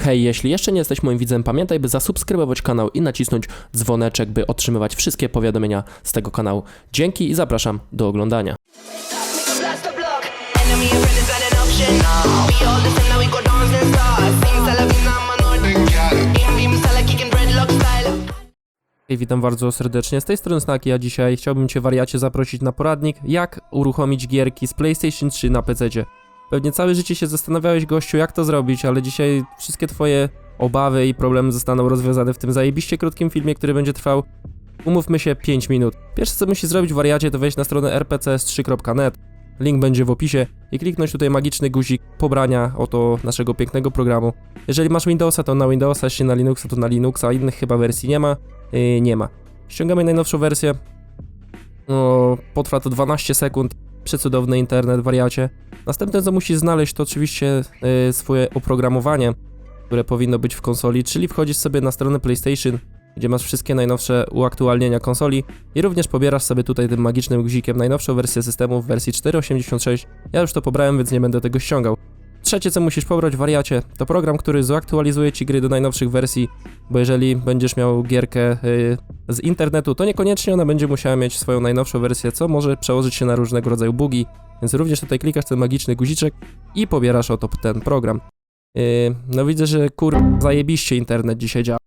Hej, jeśli jeszcze nie jesteś moim widzem, pamiętaj, by zasubskrybować kanał i nacisnąć dzwoneczek, by otrzymywać wszystkie powiadomienia z tego kanału. Dzięki i zapraszam do oglądania. Hej, witam bardzo serdecznie, z tej strony Snaki, a dzisiaj chciałbym Cię, wariacie, zaprosić na poradnik, jak uruchomić gierki z PlayStation 3 na PC-cie. Pewnie całe życie się zastanawiałeś, gościu, jak to zrobić, ale dzisiaj wszystkie Twoje obawy i problemy zostaną rozwiązane w tym zajebiście krótkim filmie, który będzie trwał, umówmy się, 5 minut. Pierwsze, co musisz zrobić, wariacie, to wejść na stronę rpcs3.net, link będzie w opisie i kliknąć tutaj magiczny guzik pobrania oto naszego pięknego programu. Jeżeli masz Windowsa, to na Windowsa, jeśli na Linuxa, to na Linuxa, innych chyba wersji nie ma. Ściągamy najnowszą wersję. Potrwa to 12 sekund. Przecudowny internet, wariacie. Następne, co musisz znaleźć, to oczywiście swoje oprogramowanie, które powinno być w konsoli, czyli wchodzisz sobie na stronę PlayStation, gdzie masz wszystkie najnowsze uaktualnienia konsoli i również pobierasz sobie tutaj tym magicznym guzikiem najnowszą wersję systemu w wersji 4.86. Ja już to pobrałem, więc nie będę tego ściągał. Trzecie, co musisz pobrać, wariacie, to program, który zaktualizuje Ci gry do najnowszych wersji, bo jeżeli będziesz miał gierkę z internetu, to niekoniecznie ona będzie musiała mieć swoją najnowszą wersję, co może przełożyć się na różnego rodzaju bugi, więc również tutaj klikasz ten magiczny guziczek i pobierasz oto ten program. No widzę, że zajebiście internet dzisiaj działa.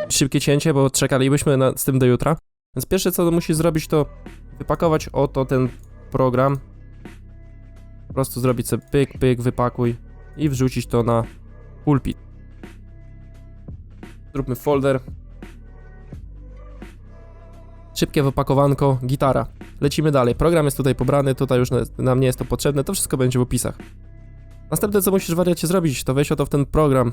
Szybkie cięcie, bo czekalibyśmy z tym do jutra, więc pierwsze, co musisz zrobić, to wypakować oto ten program. Po prostu zrobić sobie pyk, pyk, wypakuj i wrzucić to na pulpit. Zróbmy folder. Szybkie wypakowanko, gitara. Lecimy dalej. Program jest tutaj pobrany, tutaj już nam nie jest to potrzebne, to wszystko będzie w opisach. Następne, co musisz, wariacie, zrobić, to wejść oto w ten program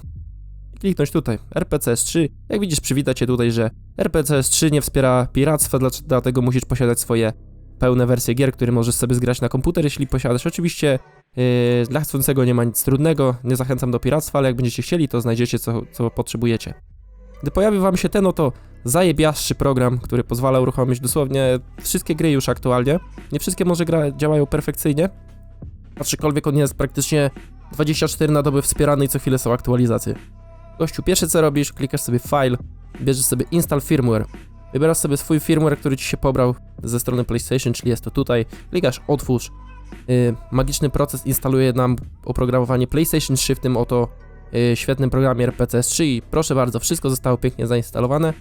i kliknąć tutaj RPCS3. Jak widzisz, przywita Cię tutaj, że RPCS3 nie wspiera piractwa, dlatego musisz posiadać swoje pełne wersje gier, które możesz sobie zgrać na komputer, jeśli posiadasz. Oczywiście dla chcącego nie ma nic trudnego, nie zachęcam do piractwa, ale jak będziecie chcieli, to znajdziecie co potrzebujecie. Gdy pojawi Wam się ten oto zajebiaszczy program, który pozwala uruchomić dosłownie wszystkie gry już aktualnie, nie wszystkie może działają perfekcyjnie, aczkolwiek on jest praktycznie 24 na dobę wspierany i co chwilę są aktualizacje. Gościu, pierwsze co robisz, klikasz sobie File, bierzesz sobie Install Firmware. Wybierasz sobie swój firmware, który Ci się pobrał ze strony PlayStation, czyli jest to tutaj. Klikasz Otwórz. Magiczny proces instaluje nam oprogramowanie PlayStation 3 w tym oto świetnym programie RPCS3 i proszę bardzo, wszystko zostało pięknie zainstalowane.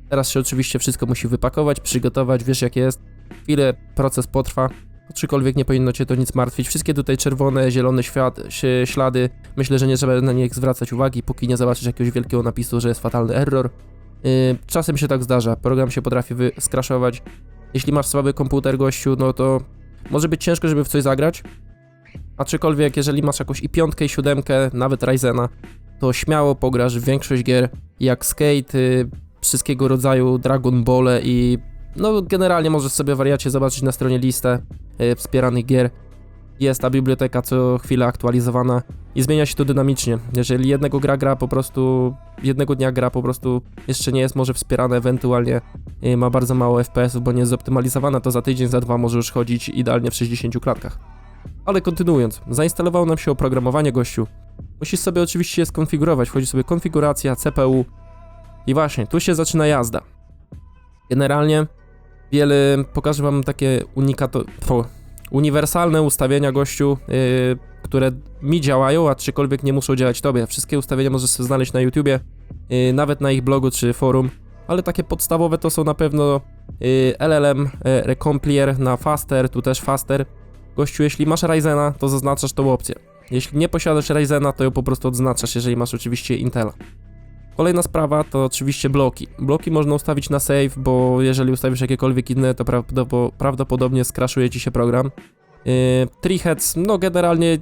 Teraz się oczywiście wszystko musi wypakować, przygotować, wiesz jak jest. Chwilę proces potrwa, aczkolwiek nie powinno Cię to nic martwić. Wszystkie tutaj czerwone, zielone ślady, myślę, że nie trzeba na nie zwracać uwagi, póki nie zobaczysz jakiegoś wielkiego napisu, że jest fatalny error. Czasem się tak zdarza, program się potrafi skraszować. Jeśli masz słaby komputer, gościu, no to może być ciężko, żeby w coś zagrać. Aczkolwiek jeżeli masz jakąś i 5, i 7, nawet Ryzena, to śmiało pograsz w większość gier jak Skate, wszystkiego rodzaju Dragon Ball i no generalnie możesz sobie, wariacie, zobaczyć na stronie listę wspieranych gier. Jest ta biblioteka co chwilę aktualizowana i zmienia się to dynamicznie. Jeżeli jednego dnia gra po prostu jeszcze nie jest może wspierana, ewentualnie ma bardzo mało FPS-ów, bo nie jest zoptymalizowana, to za tydzień, za 2 może już chodzić idealnie w 60 klatkach. Ale kontynuując, zainstalowało nam się oprogramowanie, gościu. Musisz sobie oczywiście je skonfigurować, wchodzi sobie konfiguracja, CPU i właśnie, tu się zaczyna jazda. Generalnie pokażę Wam takie uniwersalne ustawienia, gościu, które mi działają, aczkolwiek nie muszą działać Tobie. Wszystkie ustawienia możesz sobie znaleźć na YouTubie, nawet na ich blogu czy forum, ale takie podstawowe to są na pewno LLM Recomplier na Faster, tu też Faster. Gościu, jeśli masz Ryzena, to zaznaczasz tą opcję. Jeśli nie posiadasz Ryzena, to ją po prostu odznaczasz, jeżeli masz oczywiście Intela. Kolejna sprawa to oczywiście bloki. Bloki można ustawić na save, bo jeżeli ustawisz jakiekolwiek inne, to prawdopodobnie skraszuje Ci się program. Treeheads, no generalnie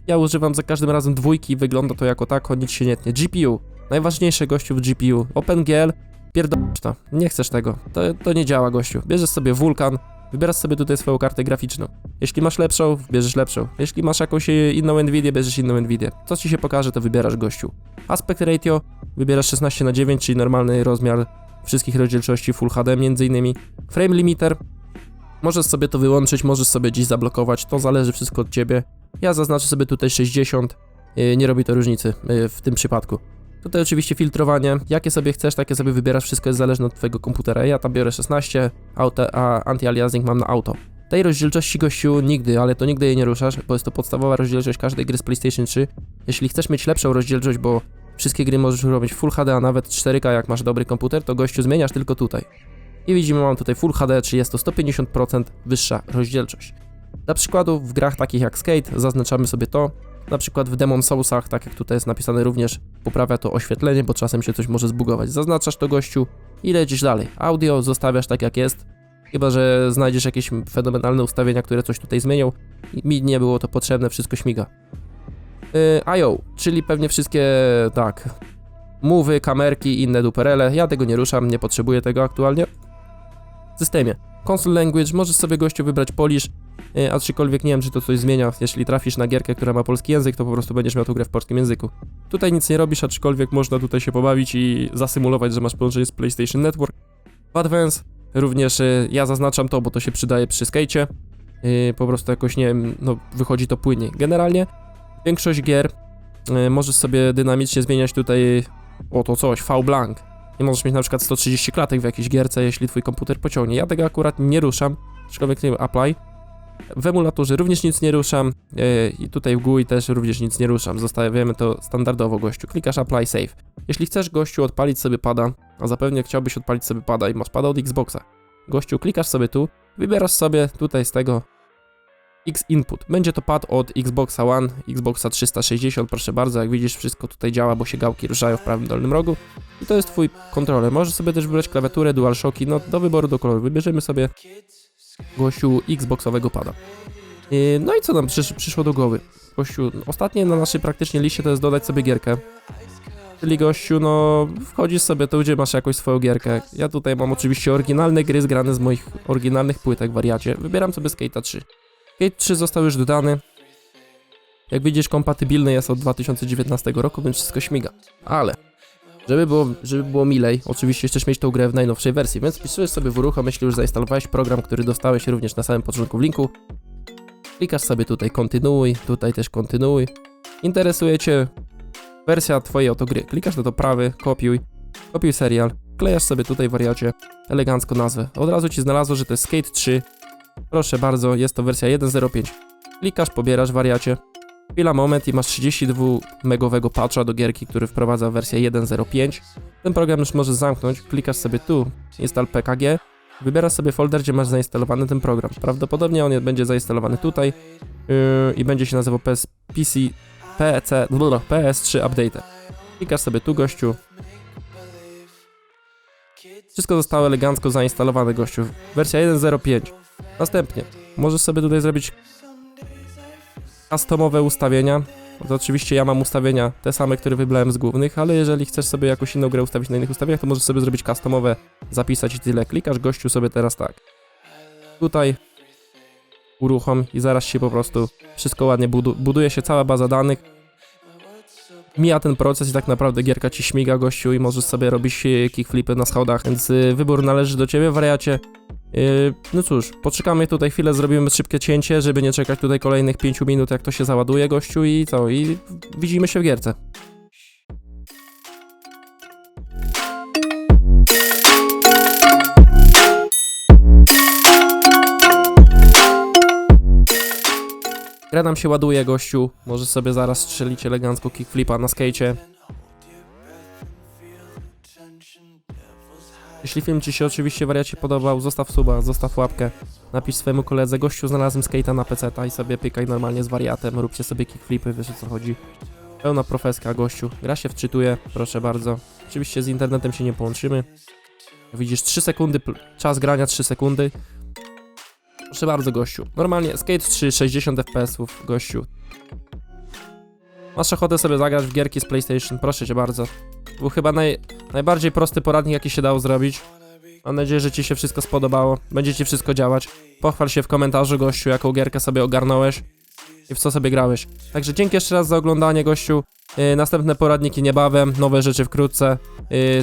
ja używam za każdym razem 2, wygląda to jako tako, nic się nie tnie. GPU, najważniejsze, gościu, w GPU. OpenGL, pierdolisz to, nie chcesz tego, to nie działa, gościu. Bierzesz sobie Vulkan, wybierasz sobie tutaj swoją kartę graficzną. Jeśli masz lepszą, bierzesz lepszą. Jeśli masz jakąś inną Nvidię, bierzesz inną Nvidię. Co Ci się pokaże, to wybierasz, gościu. Aspect ratio, wybierasz 16:9, czyli normalny rozmiar wszystkich rozdzielczości Full HD między innymi. Frame limiter, Możesz sobie to wyłączyć, możesz sobie gdzieś zablokować, to zależy wszystko od ciebie. Ja zaznaczę sobie tutaj 60, nie robi to różnicy w tym przypadku. Tutaj oczywiście filtrowanie, jakie sobie chcesz, takie sobie wybierasz, wszystko jest zależne od twojego komputera. Ja tam biorę 16, a anti-aliasing mam na auto. Tej rozdzielczości, gościu, nigdy, ale to nigdy jej nie ruszasz, bo jest to podstawowa rozdzielczość każdej gry z PlayStation 3. Jeśli chcesz mieć lepszą rozdzielczość, bo wszystkie gry możesz robić Full HD, a nawet 4K jak masz dobry komputer, to gościu zmieniasz tylko tutaj. I widzimy, mam tutaj Full HD, czyli jest to 150% wyższa rozdzielczość. Dla przykładu w grach takich jak Skate zaznaczamy sobie to. Na przykład w Demon Soulsach, tak jak tutaj jest napisane również, poprawia to oświetlenie, bo czasem się coś może zbugować. Zaznaczasz to, gościu, i lecisz dalej. Audio zostawiasz tak jak jest, chyba że znajdziesz jakieś fenomenalne ustawienia, które coś tutaj zmienią. Mi nie było to potrzebne, wszystko śmiga. I.O., czyli pewnie wszystkie, tak, move'y, kamerki i inne duperele. Ja tego nie ruszam, nie potrzebuję tego aktualnie. W systemie Console Language możesz sobie, gościu, wybrać Polish, aczkolwiek nie wiem, czy to coś zmienia. Jeśli trafisz na gierkę, która ma polski język, to po prostu będziesz miał tą grę w polskim języku. Tutaj nic nie robisz, aczkolwiek można tutaj się pobawić i zasymulować, że masz połączenie z PlayStation Network. W Advance również ja zaznaczam to, bo to się przydaje przy skate'cie. Po prostu jakoś, nie wiem, no wychodzi to płynniej. Generalnie większość gier możesz sobie dynamicznie zmieniać tutaj oto coś, V-Blank. Nie możesz mieć na przykład 130 klatek w jakiejś gierce, jeśli twój komputer pociągnie. Ja tego akurat nie ruszam, aczkolwiek nie apply. W emulatorze również nic nie ruszam i tutaj w GUI też również nic nie ruszam. Zostawiamy to standardowo, gościu. Klikasz apply save. Jeśli chcesz, gościu, odpalić sobie pada, a zapewne chciałbyś odpalić sobie pada i masz pada od Xboxa. Gościu, klikasz sobie tu, wybierasz sobie tutaj z tego X input. Będzie to pad od Xboxa One, Xboxa 360, proszę bardzo, jak widzisz, wszystko tutaj działa, bo się gałki ruszają w prawym dolnym rogu. I to jest twój kontroler. Możesz sobie też wybrać klawiaturę, DualShocki, no do wyboru, do koloru. Wybierzemy sobie, gościu, Xboxowego pada. No i co nam przyszło do głowy? Gościu, ostatnie na naszej praktycznie liście to jest dodać sobie gierkę. Czyli, gościu, no wchodzisz sobie tu, gdzie masz jakąś swoją gierkę. Ja tutaj mam oczywiście oryginalne gry zgrane z moich oryginalnych płytek, wariacie. Wybieram sobie Skate'a 3. Skate 3 został już dodany. Jak widzisz, kompatybilny jest od 2019 roku, więc wszystko śmiga. Ale, żeby było milej, oczywiście chcesz mieć tą grę w najnowszej wersji, więc wpisujesz sobie w uruchom, jeśli już zainstalowałeś program, który dostałeś również na samym początku w linku. Klikasz sobie tutaj kontynuuj, tutaj też kontynuuj. Interesuje cię wersja twojej oto gry. Klikasz na to prawy, kopiuj serial, klejasz sobie tutaj, wariacie, elegancko nazwę. Od razu ci znalazło, że to jest Skate 3. Proszę bardzo, jest to wersja 1.05. Klikasz, pobierasz, wariacie. Chwila, moment i masz 32-megowego patcha do gierki, który wprowadza wersję 1.05. Ten program już możesz zamknąć. Klikasz sobie tu, install PKG. Wybierasz sobie folder, gdzie masz zainstalowany ten program. Prawdopodobnie on będzie zainstalowany tutaj i będzie się nazywał PS3 Update. Klikasz sobie tu, gościu. Wszystko zostało elegancko zainstalowane, gościu. Wersja 1.05. Następnie możesz sobie tutaj zrobić customowe ustawienia. To oczywiście ja mam ustawienia te same, które wybrałem z głównych, ale jeżeli chcesz sobie jakąś inną grę ustawić na innych ustawieniach, to możesz sobie zrobić customowe, zapisać i tyle. Klikasz, gościu, sobie teraz tak. Tutaj uruchom i zaraz się po prostu wszystko ładnie buduje się cała baza danych. Mija ten proces i tak naprawdę gierka ci śmiga, gościu, i możesz sobie robić kickflipy na schodach, więc wybór należy do ciebie, wariacie. No cóż, poczekamy tutaj chwilę, zrobimy szybkie cięcie, żeby nie czekać tutaj kolejnych 5 minut, jak to się załaduje, gościu, i co, i widzimy się w gierce. Gra nam się ładuje, gościu, możesz sobie zaraz strzelić elegancko kickflipa na skejcie. Jeśli film ci się oczywiście, wariacie, podobał, zostaw suba, zostaw łapkę, napisz swojemu koledze, gościu, znalazłem skate'a na peceta i sobie pykaj normalnie z wariatem, róbcie sobie kickflipy, wiesz o co chodzi. Pełna profeska, gościu, gra się wczytuje, proszę bardzo. Oczywiście z internetem się nie połączymy. Widzisz, 3 sekundy, czas grania 3 sekundy. Proszę bardzo, gościu. Normalnie Skate 3, 60 FPS-ów, gościu. Masz ochotę sobie zagrać w gierki z PlayStation, proszę cię bardzo. Był chyba najbardziej prosty poradnik, jaki się dało zrobić. Mam nadzieję, że ci się wszystko spodobało. Będzie ci wszystko działać. Pochwal się w komentarzu, gościu, jaką gierkę sobie ogarnąłeś i w co sobie grałeś. Także dzięki jeszcze raz za oglądanie, gościu. Następne poradniki niebawem, nowe rzeczy wkrótce.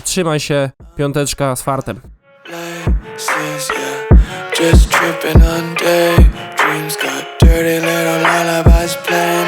Trzymaj się, piąteczka z fartem. Just tripping on day. Dreams got dirty little lullabies playing